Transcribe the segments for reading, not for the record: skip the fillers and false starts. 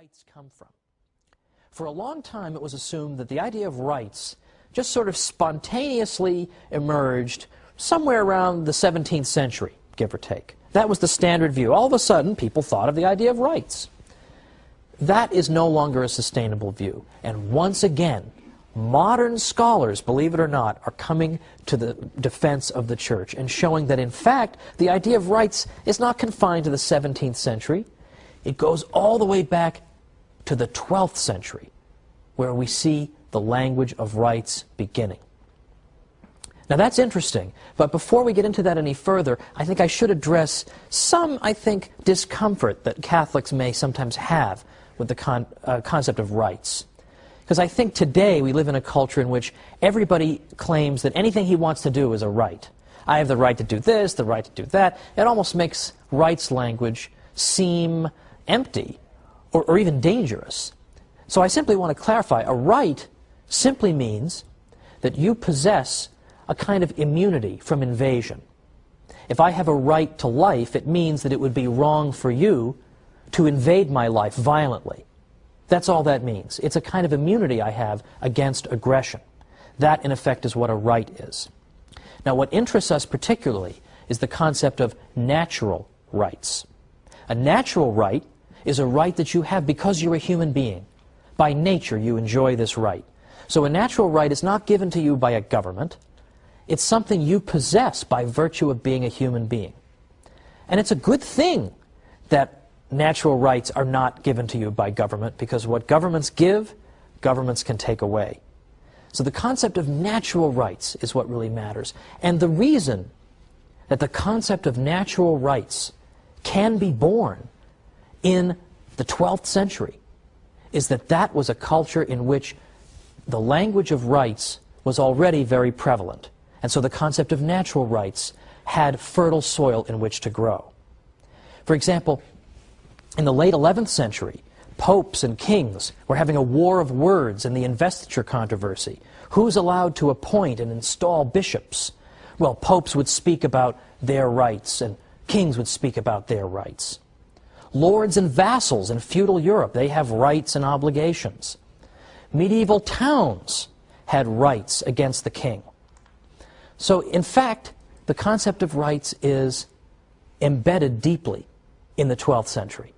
rights come from? For a long time it was assumed that the idea of rights just sort of spontaneously emerged somewhere around the 17th century, give or take. That was the standard view. All of a sudden, people thought of the idea of rights. That is no longer a sustainable view. And once again, modern scholars, believe it or not, are coming to the defense of the Church and showing that, in fact, the idea of rights is not confined to the 17th century. It goes all the way back to the 12th century, where we see the language of rights beginning. Now that's interesting, but before we get into that any further, I think I should address some, discomfort that Catholics may sometimes have with the concept of rights. Because I think today we live in a culture in which everybody claims that anything he wants to do is a right. I have the right to do this, the right to do that. It almost makes rights language seem empty or even dangerous. So I simply want to clarify, a right simply means that you possess a kind of immunity from invasion. If I have a right to life, it means that it would be wrong for you to invade my life violently. That's all that means. It's a kind of immunity I have against aggression. That, in effect, is what a right is. Now, what interests us particularly is the concept of natural rights. A natural right is a right that you have because you're a human being. By nature, you enjoy this right. So a natural right is not given to you by a government. It's something you possess by virtue of being a human being. And it's a good thing that natural rights are not given to you by government, because what governments give, governments can take away. So the concept of natural rights is what really matters. And the reason that the concept of natural rights can be born in the 12th century is that that was a culture in which the language of rights was already very prevalent. And so the concept of natural rights had fertile soil in which to grow. For example, in the late 11th century, popes and kings were having a war of words in the investiture controversy. Who's allowed to appoint and install bishops? Well, popes would speak about their rights, and kings would speak about their rights. Lords and vassals in feudal Europe, they have rights and obligations. Medieval towns had rights against the king. So, in fact, the concept of rights is embedded deeply in the 12th century.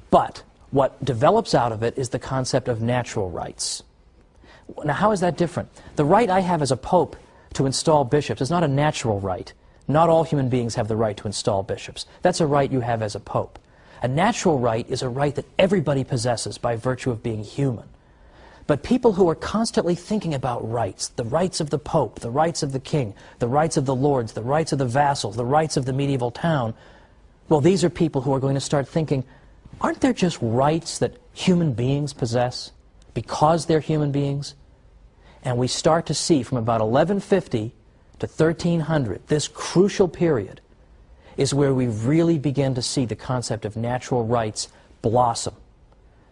But what develops out of it is the concept of natural rights. Now, how is that different? The right I have as a pope to install bishops is not a natural right. Not all human beings have the right to install bishops. That's a right you have as a pope. A natural right is a right that everybody possesses by virtue of being human. But people who are constantly thinking about rights, the rights of the pope, the rights of the king, the rights of the lords, the rights of the vassals, the rights of the medieval town, well, these are people who are going to start thinking, aren't there just rights that human beings possess because they're human beings? And we start to see from about 1150 to 1300, this crucial period is where we really begin to see the concept of natural rights blossom.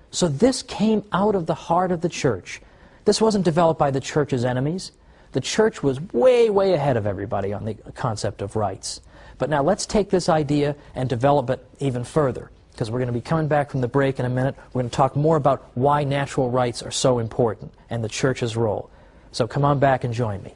So this came out of the heart of the Church. This wasn't developed by the Church's enemies. The Church was way, way ahead of everybody on the concept of rights. But now let's take this idea and develop it even further, because we're going to be coming back from the break in a minute. We're going to talk more about why natural rights are so important and the Church's role. So come on back and join me.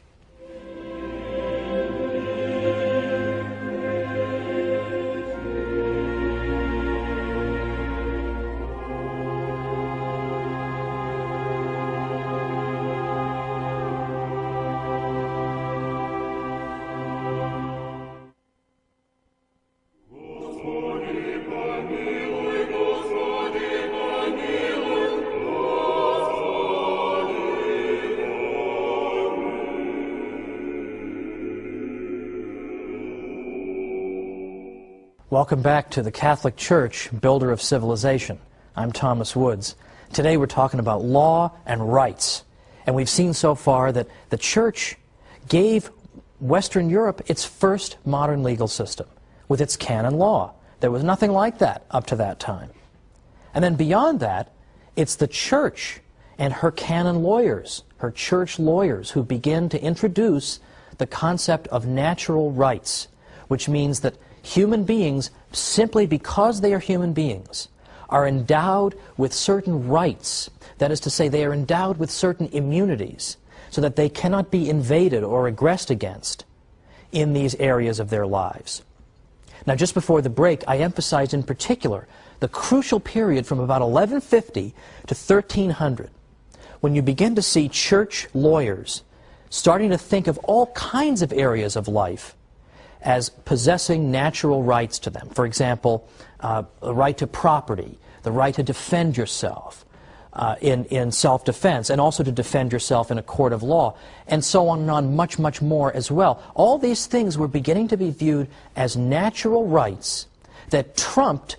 Welcome back to the Catholic Church, builder of civilization. I'm Thomas Woods. Today we're talking about law and rights. And we've seen so far that the Church gave Western Europe its first modern legal system with its canon law. There was nothing like that up to that time. And then beyond that, it's the Church and her canon lawyers, her church lawyers, who begin to introduce the concept of natural rights, which means that human beings, simply because they are human beings, are endowed with certain rights. That is to say, they are endowed with certain immunities so that they cannot be invaded or aggressed against in these areas of their lives. Now, just before the break, I emphasized in particular the crucial period from about 1150 to 1300, when you begin to see church lawyers starting to think of all kinds of areas of life as possessing natural rights to them. For example, the right to property, the right to defend yourself in self-defense, and also to defend yourself in a court of law, and so on and on, much, much more as well. All these things were beginning to be viewed as natural rights that trumped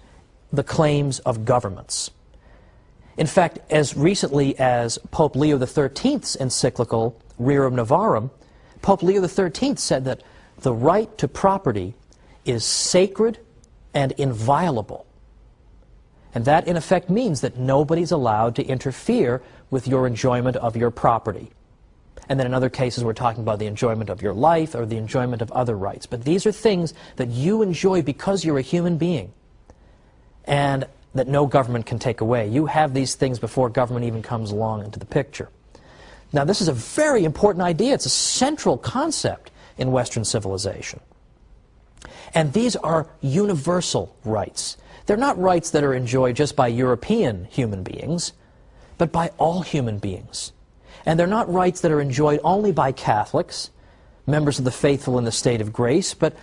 the claims of governments. In fact, as recently as Pope Leo XIII's encyclical, Rerum Novarum, Pope Leo XIII said that the right to property is sacred and inviolable. And that, in effect, means that nobody's allowed to interfere with your enjoyment of your property. And then in other cases, we're talking about the enjoyment of your life or the enjoyment of other rights. But these are things that you enjoy because you're a human being, and that no government can take away. You have these things before government even comes along into the picture. Now, this is a very important idea. It's a central concept in Western civilization. And these are universal rights. They're not rights that are enjoyed just by European human beings, but by all human beings. And they're not rights that are enjoyed only by Catholics, members of the faithful in the state of grace, but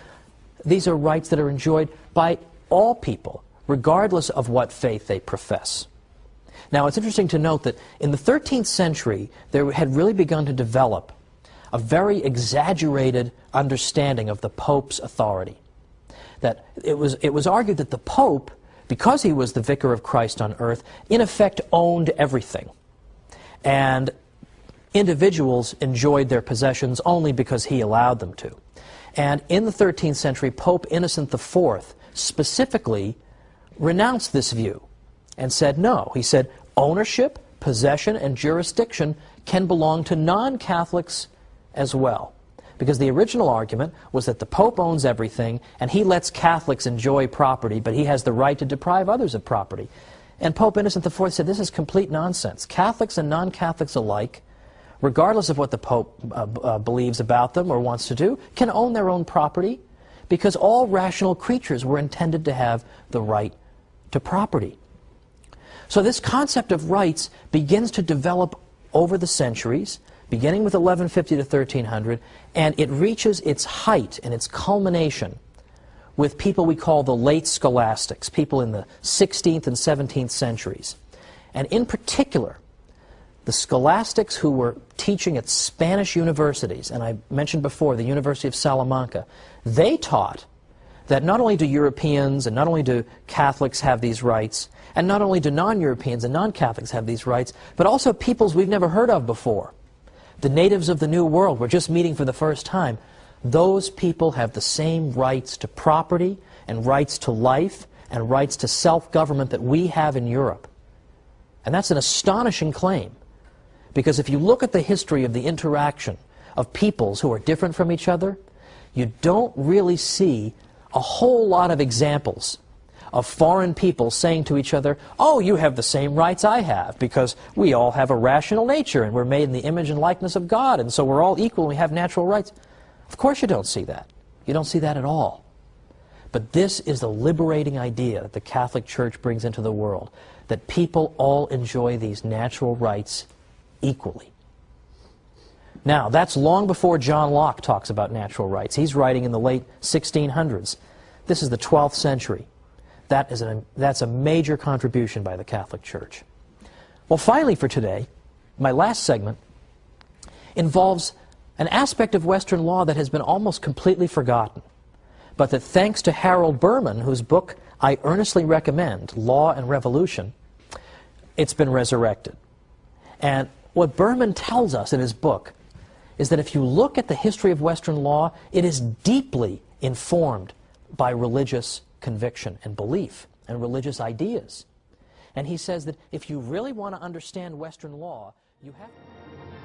these are rights that are enjoyed by all people, regardless of what faith they profess. Now, it's interesting to note that in the 13th century, there had really begun to develop a very exaggerated understanding of the Pope's authority. That it was argued that the Pope, because he was the vicar of Christ on earth, in effect owned everything. And individuals enjoyed their possessions only because he allowed them to. And in the 13th century, Pope Innocent IV specifically renounced this view and said no. He said ownership, possession, and jurisdiction can belong to non-Catholics as well. Because the original argument was that the Pope owns everything and he lets Catholics enjoy property, but he has the right to deprive others of property. And Pope Innocent IV said this is complete nonsense. Catholics and non-Catholics alike, regardless of what the Pope believes about them or wants to do, can own their own property, because all rational creatures were intended to have the right to property. So this concept of rights begins to develop over the centuries, beginning with 1150 to 1300, and it reaches its height and its culmination with people we call the late scholastics, people in the 16th and 17th centuries. And in particular, the scholastics who were teaching at Spanish universities, and I mentioned before the University of Salamanca, they taught that not only do Europeans and not only do Catholics have these rights, and not only do non-Europeans and non-Catholics have these rights, but also peoples we've never heard of before. The natives of the New World, we're just meeting for the first time. Those people have the same rights to property and rights to life and rights to self-government that we have in Europe. And that's an astonishing claim, because if you look at the history of the interaction of peoples who are different from each other, you don't really see a whole lot of examples of foreign people saying to each other, oh, you have the same rights I have, because we all have a rational nature and we're made in the image and likeness of God, and so we're all equal and we have natural rights. Of course you don't see that. You don't see that at all. But this is the liberating idea that the Catholic Church brings into the world, that people all enjoy these natural rights equally. Now, that's long before John Locke talks about natural rights. He's writing in the late 1600s. This is the 12th century. That's a major contribution by the Catholic Church. Well, finally for today, my last segment involves an aspect of Western law that has been almost completely forgotten, but that thanks to Harold Berman, whose book I earnestly recommend, Law and Revolution, it's been resurrected. And what Berman tells us in his book is that if you look at the history of Western law, it is deeply informed by religious conviction and belief and religious ideas. And he says that if you really want to understand Western law, you have to...